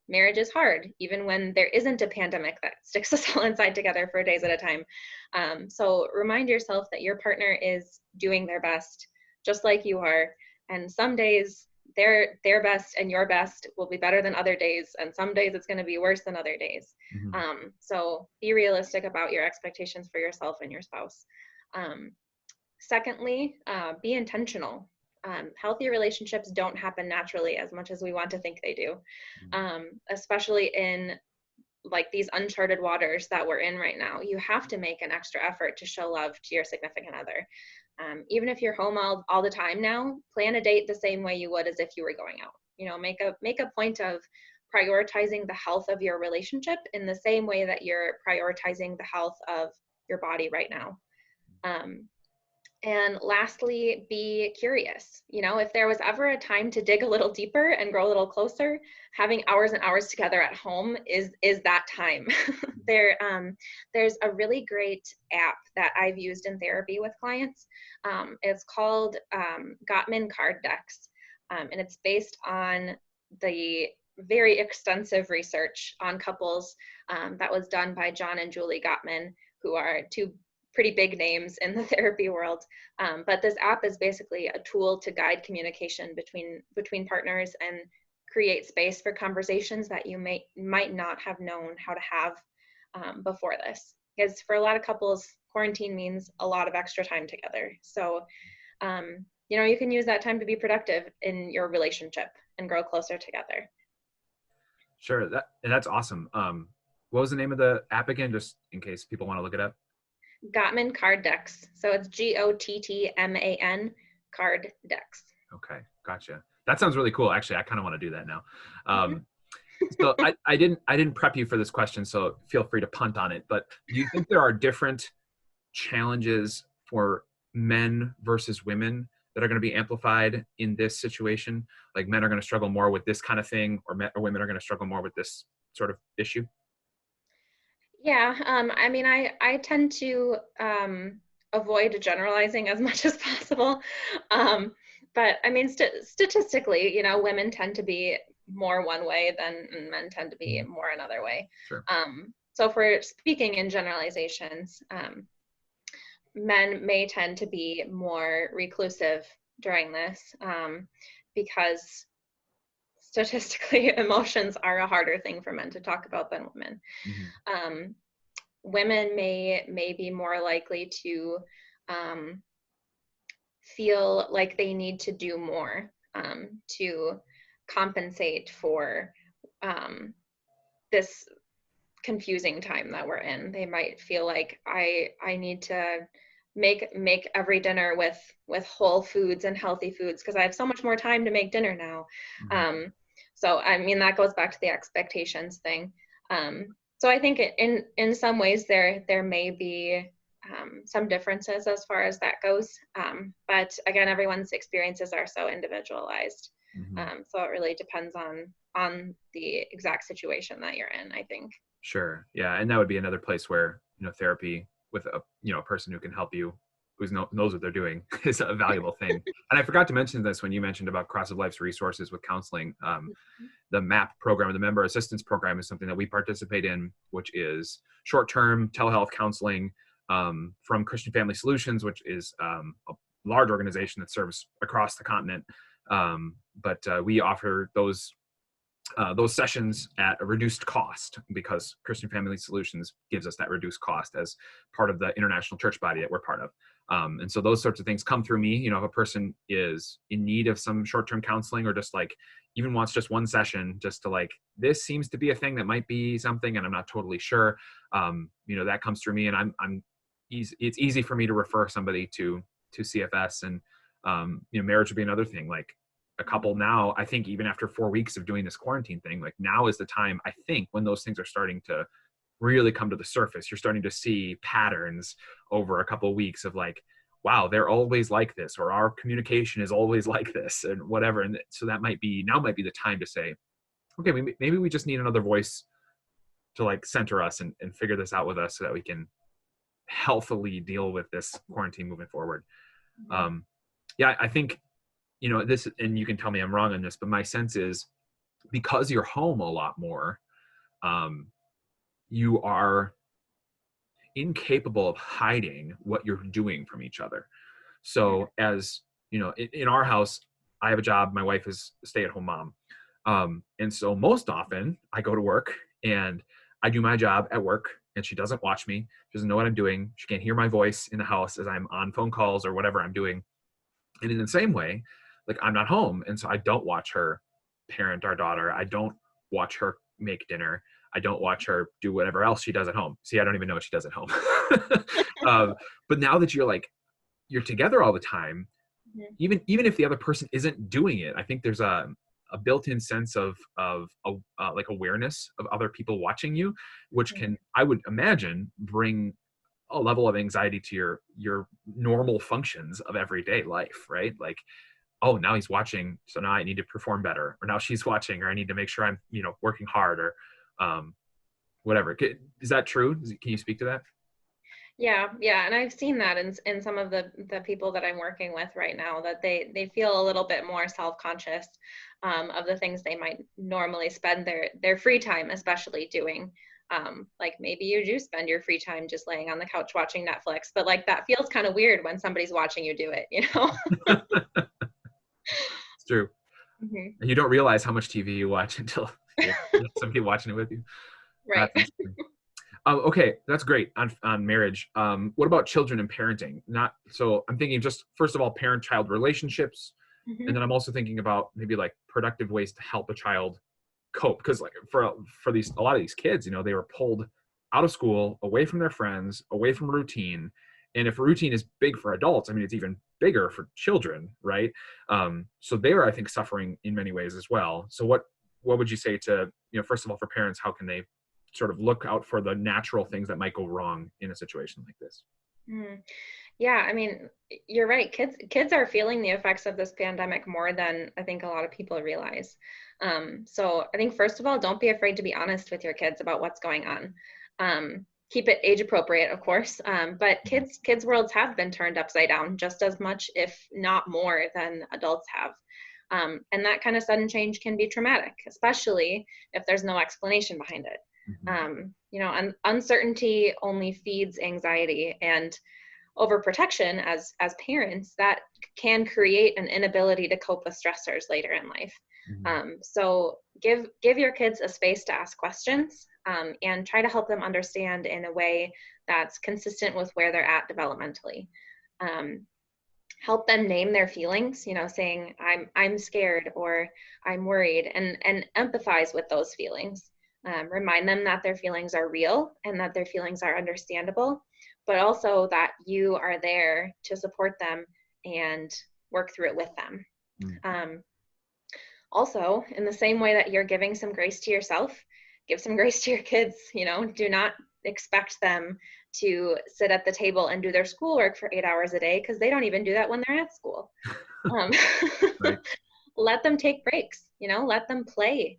Marriage is hard, even when there isn't a pandemic that sticks us all inside together for days at a time. So remind yourself that your partner is doing their best, just like you are. And some days their best and your best will be better than other days, and some days it's going to be worse than other days. Mm-hmm. So be realistic about your expectations for yourself and your spouse. Secondly, be intentional. Healthy relationships don't happen naturally as much as we want to think they do, especially in like these uncharted waters that we're in right now. You have to make an extra effort to show love to your significant other. Even if you're home all the time now, plan a date the same way you would as if you were going out. Make a point of prioritizing the health of your relationship in the same way that you're prioritizing the health of your body right now. And lastly, be curious. You know, if there was ever a time to dig a little deeper and grow a little closer, having hours and hours together at home is that time. There's a really great app that I've used in therapy with clients. It's called Gottman Card Decks, and it's based on the very extensive research on couples that was done by John and Julie Gottman, who are two pretty big names in the therapy world. But this app is basically a tool to guide communication between partners and create space for conversations that you might not have known how to have before this. Because for a lot of couples, quarantine means a lot of extra time together. So, you know, you can use that time to be productive in your relationship and grow closer together. Sure, that's awesome. What was the name of the app again, just in case people want to look it up? Gottman Card Decks. So it's Gottman Card Decks. Okay, gotcha. That sounds really cool. Actually, I kind of want to do that now. So I didn't prep you for this question, so feel free to punt on it. But do you think there are different challenges for men versus women that are going to be amplified in this situation? Like men are going to struggle more with this kind of thing, or women are going to struggle more with this sort of issue? Yeah, I mean, I tend to avoid generalizing as much as possible. But I mean, statistically, you know, women tend to be more one way than men tend to be more another way. Sure. So if we're speaking in generalizations, men may tend to be more reclusive during this because statistically, emotions are a harder thing for men to talk about than women. Mm-hmm. Women may be more likely to feel like they need to do more to compensate for this confusing time that we're in. They might feel like I need to make every dinner with whole foods and healthy foods because I have so much more time to make dinner now. Mm-hmm. So I mean, that goes back to the expectations thing. So I think in some ways there may be some differences as far as that goes. But again, everyone's experiences are so individualized. Mm-hmm. So it really depends on the exact situation that you're in, I think. Sure. Yeah. And that would be another place where, you know, therapy with a person who can help you, who knows what they're doing, is a valuable thing. And I forgot to mention this when you mentioned about Cross of Life's resources with counseling. The MAP program, the Member Assistance Program, is something that we participate in, which is short-term telehealth counseling from Christian Family Solutions, which is a large organization that serves across the continent. But we offer those sessions at a reduced cost because Christian Family Solutions gives us that reduced cost as part of the international church body that we're part of. And so those sorts of things come through me. You know, if a person is in need of some short-term counseling or just like even wants just one session just to like, this seems to be a thing that might be something and I'm not totally sure, you know, that comes through me, and it's easy for me to refer somebody to CFS. And, you know, marriage would be another thing. Like, a couple now, I think even after 4 weeks of doing this quarantine thing, like now is the time, I think, when those things are starting to really come to the surface. You're starting to see patterns over a couple of weeks of like, wow, they're always like this, or our communication is always like this, and whatever. And so that might be the time to say, okay, maybe we just need another voice to like center us and figure this out with us so that we can healthily deal with this quarantine moving forward. Yeah, I think, you know, this, and you can tell me I'm wrong on this, but my sense is because you're home a lot more, you are incapable of hiding what you're doing from each other. So as, you know, in our house, I have a job. My wife is a stay-at-home mom. And so most often I go to work and I do my job at work and she doesn't watch me. She doesn't know what I'm doing. She can't hear my voice in the house as I'm on phone calls or whatever I'm doing. And in the same way, like I'm not home. And so I don't watch her parent our daughter. I don't watch her make dinner. I don't watch her do whatever else she does at home. See, I don't even know what she does at home. But now that you're together all the time, even if the other person isn't doing it, I think there's a built-in sense of like awareness of other people watching you, which can, I would imagine, bring a level of anxiety to your normal functions of everyday life, right? Like, oh, now he's watching, so now I need to perform better, or now she's watching, or I need to make sure I'm, working hard, or whatever. Is that true? Can you speak to that? Yeah, yeah, and I've seen that in some of the people that I'm working with right now, that they feel a little bit more self-conscious of the things they might normally spend their free time, especially doing. Like maybe you do spend your free time just laying on the couch watching Netflix, but like that feels kind of weird when somebody's watching you do it, you know? It's true. Hmm. And you don't realize how much TV you watch until you have somebody watching it with you. Right. That's interesting. Okay, that's great on marriage. What about children and parenting? So I'm thinking just first of all, parent-child relationships, and Hmm. then I'm also thinking about maybe like productive ways to help a child cope, because like for a lot of these kids, they were pulled out of school, away from their friends, away from routine, and if routine is big for adults, I mean it's even bigger for children, right? So they are, I think, suffering in many ways as well. So what would you say to, first of all, for parents, how can they sort of look out for the natural things that might go wrong in a situation like this? Mm. Yeah, I mean, you're right. Kids are feeling the effects of this pandemic more than I think a lot of people realize. So I think first of all, don't be afraid to be honest with your kids about what's going on. Keep it age appropriate, of course. But kids' worlds have been turned upside down just as much, if not more, than adults have. And that kind of sudden change can be traumatic, especially if there's no explanation behind it. Uncertainty only feeds anxiety, and overprotection as parents, that can create an inability to cope with stressors later in life. Mm-hmm. So give your kids a space to ask questions, and try to help them understand in a way that's consistent with where they're at developmentally. Help them name their feelings, saying I'm scared or I'm worried, and empathize with those feelings. Remind them that their feelings are real and that their feelings are understandable, but also that you are there to support them and work through it with them. Mm-hmm. Also, in the same way that you're giving some grace to yourself, give some grace to your kids. Do not expect them to sit at the table and do their schoolwork for 8 hours a day, because they don't even do that when they're at school. Right. Let them take breaks, let them play.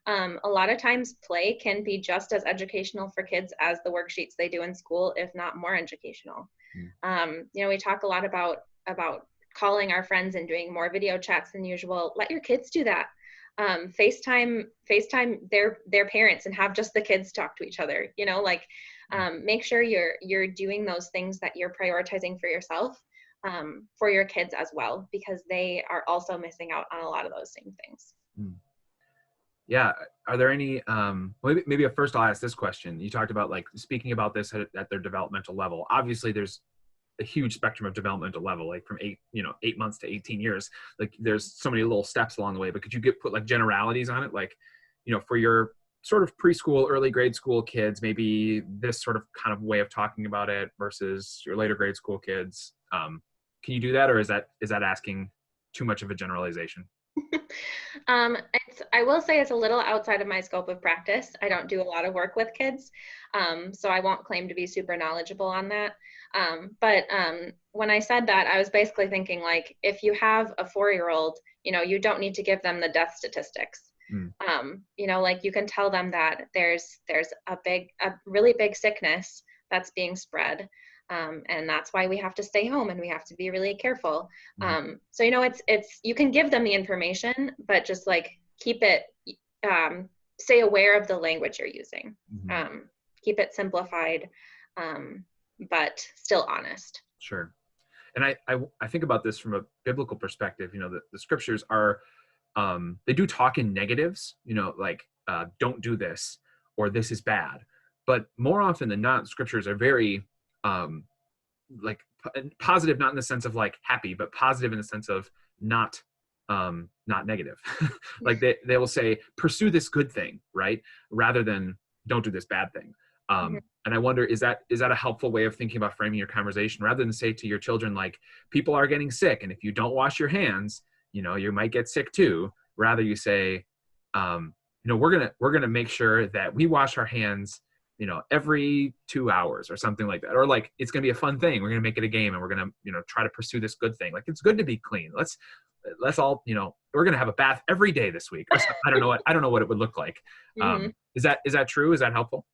A lot of times play can be just as educational for kids as the worksheets they do in school, if not more educational. We talk a lot about calling our friends and doing more video chats than usual. Let your kids do that. FaceTime their parents and have just the kids talk to each other. Make sure you're doing those things that you're prioritizing for yourself, for your kids as well, because they are also missing out on a lot of those same things. Yeah. Are there any, maybe first I'll ask this question. You talked about like speaking about this at their developmental level. Obviously there's a huge spectrum of developmental level, like from 8 months to 18 years. Like there's so many little steps along the way, but could you put like generalities on it? Like, for your sort of preschool, early grade school kids, maybe this sort of kind of way of talking about it versus your later grade school kids. Can you do that? Or is that asking too much of a generalization? I will say it's a little outside of my scope of practice. I don't do a lot of work with kids, so I won't claim to be super knowledgeable on that. But when I said that, I was basically thinking, like, if you have a 4-year-old, you don't need to give them the death statistics. Like you can tell them that there's a really big sickness that's being spread. And that's why we have to stay home and we have to be really careful. So, it's, you can give them the information, but just like keep it, stay aware of the language you're using. Keep it simplified, but still honest. Sure. And I think about this from a biblical perspective. The scriptures are, they do talk in negatives, like don't do this, or this is bad. But more often than not, scriptures are very like positive, not in the sense of like happy, but positive in the sense of not negative. Like they will say, pursue this good thing, right? Rather than don't do this bad thing. And I wonder, is that a helpful way of thinking about framing your conversation, rather than say to your children, like, people are getting sick, and if you don't wash your hands, you might get sick too. Rather you say, we're going to make sure that we wash our hands every 2 hours or something like that. Or like, it's going to be a fun thing. We're going to make it a game and we're going to, try to pursue this good thing. Like, it's good to be clean. Let's all, we're going to have a bath every day this week. Or I don't know what it would look like. Mhm. Is that true? Is that helpful?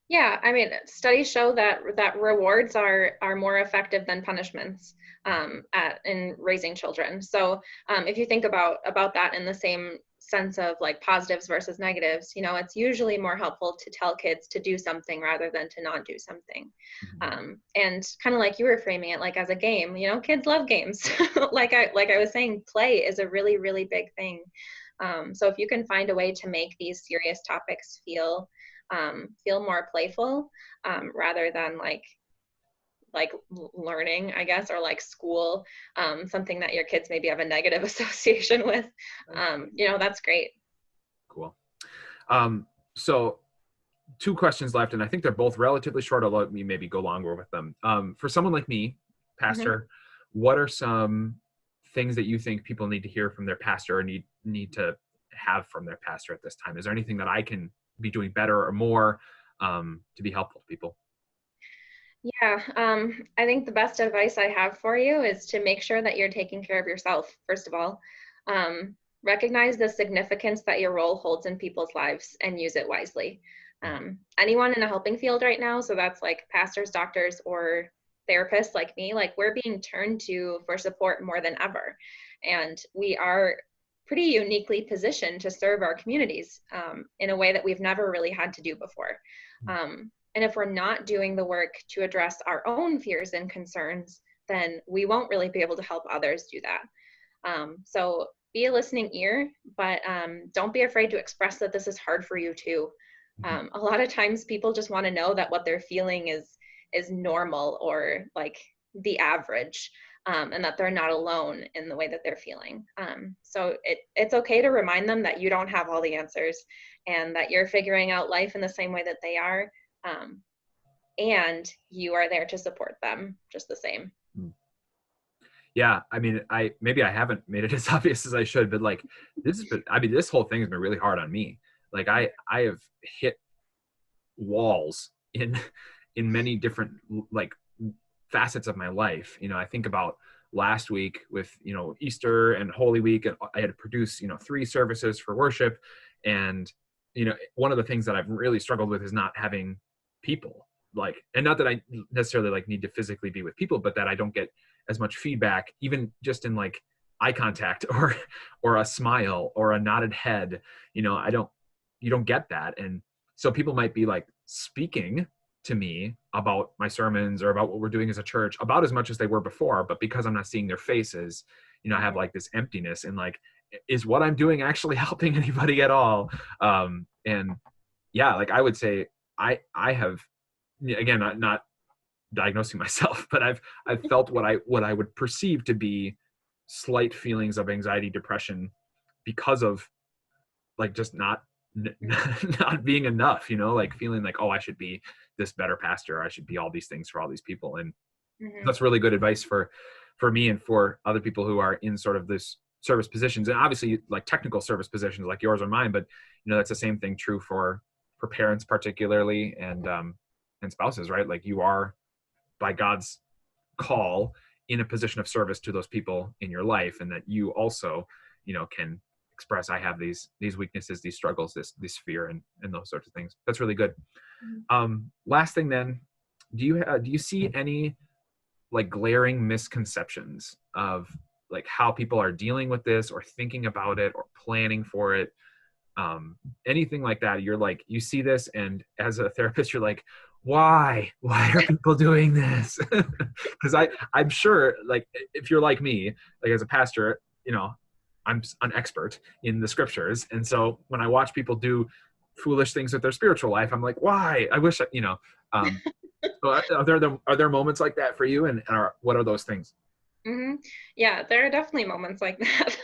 Yeah, I mean, studies show that rewards are more effective than punishments in raising children. So if you think about that in the same sense of like positives versus negatives, it's usually more helpful to tell kids to do something rather than to not do something. And kind of like you were framing it, like as a game, kids love games. like I was saying, play is a really, really big thing. So if you can find a way to make these serious topics feel more playful, rather than like learning, I guess, or like school, something that your kids maybe have a negative association with, that's great. Cool. So 2 questions left, and I think they're both relatively short, although let me maybe go longer with them. For someone like me, pastor, what are some things that you think people need to hear from their pastor or need to have from their pastor at this time? Is there anything that I can be doing better or more to be helpful to people? Yeah, I think the best advice I have for you is to make sure that you're taking care of yourself, first of all. Recognize the significance that your role holds in people's lives and use it wisely. Anyone in a helping field right now, so that's like pastors, doctors, or therapists like me, like we're being turned to for support more than ever. And we are pretty uniquely positioned to serve our communities in a way that we've never really had to do before. And if we're not doing the work to address our own fears and concerns, then we won't really be able to help others do that. So be a listening ear, but don't be afraid to express that this is hard for you too. A lot of times people just want to know that what they're feeling is normal or like the average, and that they're not alone in the way that they're feeling. So it's okay to remind them that you don't have all the answers and that you're figuring out life in the same way that they are. And you are there to support them just the same. Yeah, I mean, I haven't made it as obvious as I should, but like this whole thing has been really hard on me. Like I have hit walls in many different like facets of my life. I think about last week with Easter and Holy Week, and I had to produce 3 services for worship, and one of the things that I've really struggled with is not having people, like, and not that I necessarily like need to physically be with people, but that I don't get as much feedback, even just in like eye contact or a smile or a nodded head. You don't get that. And so people might be like speaking to me about my sermons or about what we're doing as a church about as much as they were before, but because I'm not seeing their faces, I have like this emptiness, and like, is what I'm doing actually helping anybody at all? And yeah, like I would say I have, again, not diagnosing myself, but I've felt what I would perceive to be slight feelings of anxiety, depression, because of like just not being enough, like feeling like, oh, I should be this better pastor, I should be all these things for all these people. And that's really good advice for me and for other people who are in sort of this service positions, and obviously like technical service positions like yours or mine, but that's the same thing true for parents particularly, and spouses, right? Like you are, by God's call, in a position of service to those people in your life, and that you also can express, I have these weaknesses, these struggles, this fear, and those sorts of things. That's really good. Last thing then, do you see any like glaring misconceptions of like how people are dealing with this or thinking about it or planning for it? Anything like that, you're like, you see this, and as a therapist, you're like, why are people doing this? Because I'm sure, like, if you're like me, like as a pastor, I'm an expert in the scriptures, and so when I watch people do foolish things with their spiritual life, I'm like, why? I wish so are there moments like that for you, and what are those things? Yeah, there are definitely moments like that.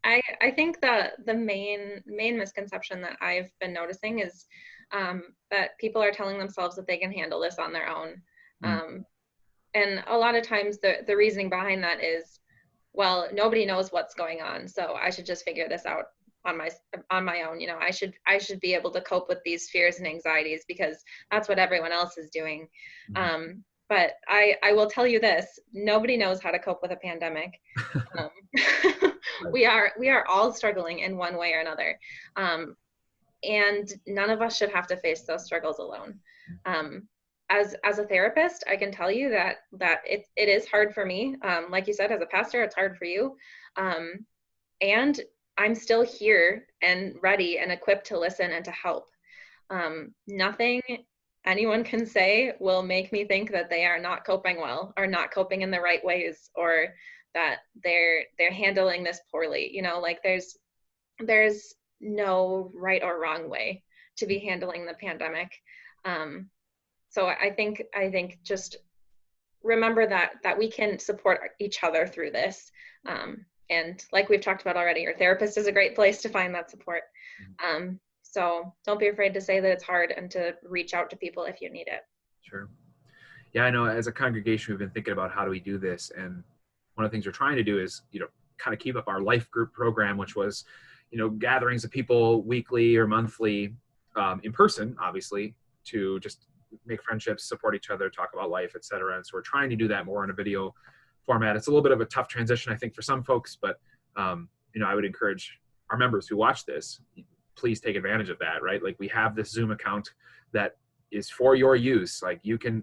I think that the main misconception that I've been noticing is that people are telling themselves that they can handle this on their own. And a lot of times the reasoning behind that is, well, nobody knows what's going on, so I should just figure this out on my own. You know, I should be able to cope with these fears and anxieties because that's what everyone else is doing. But I will tell you this: nobody knows how to cope with a pandemic. We are all struggling in one way or another, and none of us should have to face those struggles alone. As a therapist, I can tell you that it is hard for me. Like you said, as a pastor, it's hard for you. And I'm still here and ready and equipped to listen and to help. Nothing anyone can say will make me think that they are not coping well or not coping in the right ways, or that they're handling this poorly. You know, like there's no right or wrong way to be handling the pandemic. So I think just remember that we can support each other through this. And like we've talked about already, your therapist is a great place to find that support. So don't be afraid to say that it's hard and to reach out to people if you need it. Sure. Yeah, I know as a congregation, we've been thinking about how do we do this. And one of the things we're trying to do is, you know, kind of keep up our life group program, which was, you know, gatherings of people weekly or monthly in person, obviously, to just make friendships, support each other, talk about life, etc. And so we're trying to do that more in a video format. It's a little bit of a tough transition, I think, for some folks, but you know, I would encourage our members who watch this, please take advantage of that, right? Like we have this Zoom account that is for your use. Like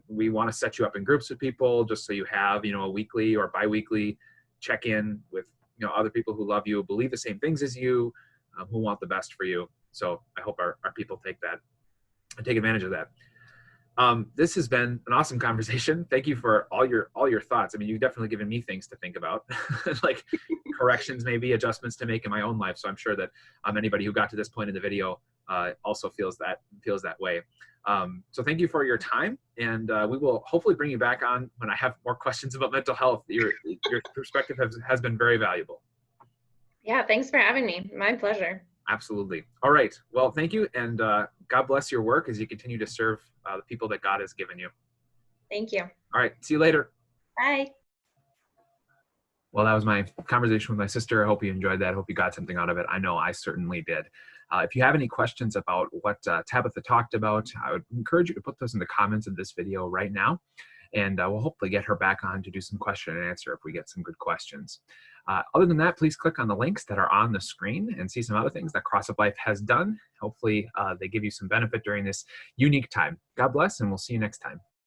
we want to set you up in groups with people just so you have, you know, a weekly or bi-weekly check-in with, you know, other people who love you, believe the same things as you, who want the best for you. So I hope our people take advantage of that. This has been an awesome conversation. Thank you for all your thoughts. I mean, you've definitely given me things to think about, like corrections, maybe adjustments to make in my own life. So I'm sure that anybody who got to this point in the video also feels that way. So thank you for your time, and we will hopefully bring you back on when I have more questions about mental health. Your perspective has been very valuable. Yeah, thanks for having me. My pleasure. Absolutely. All right. Well, thank you, and God bless your work as you continue to serve the people that God has given you. Thank you. All right. See you later. Bye. Well, that was my conversation with my sister. I hope you enjoyed that. I hope you got something out of it. I know I certainly did. If you have any questions about what Tabitha talked about, I would encourage you to put those in the comments of this video right now. And we'll hopefully get her back on to do some question and answer if we get some good questions. Other than that, please click on the links that are on the screen and see some other things that Cross of Life has done. Hopefully they give you some benefit during this unique time. God bless, and we'll see you next time.